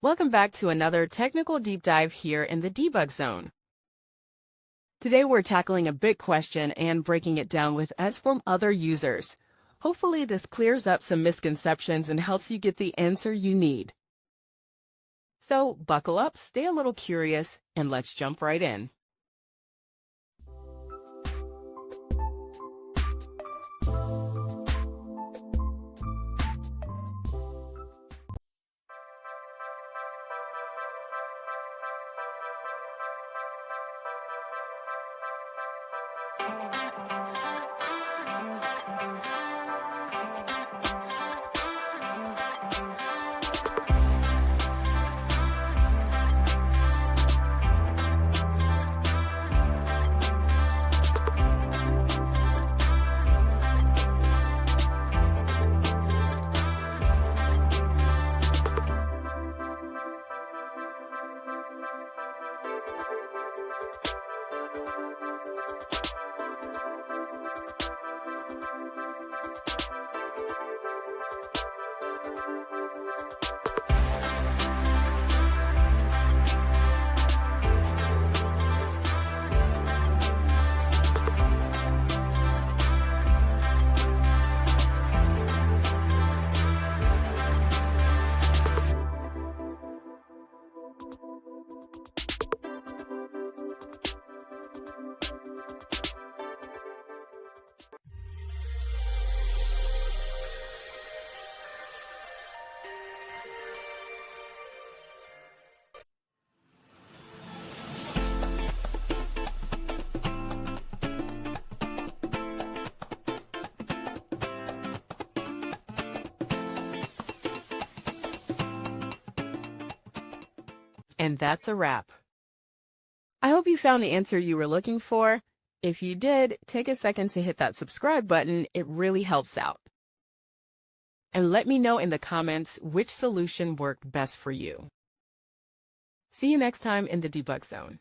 Welcome back to another technical deep dive here in the debug zone. Today we're tackling a big question and breaking it down with us from other users. Hopefully this clears up some misconceptions and helps you get the answer you need. So buckle up, stay a little curious, and let's jump right in. And that's a wrap. I hope you found the answer you were looking for. If you did, take a second to hit that subscribe button. It really helps out. And let me know in the comments which solution worked best for you. See you next time in the debug zone.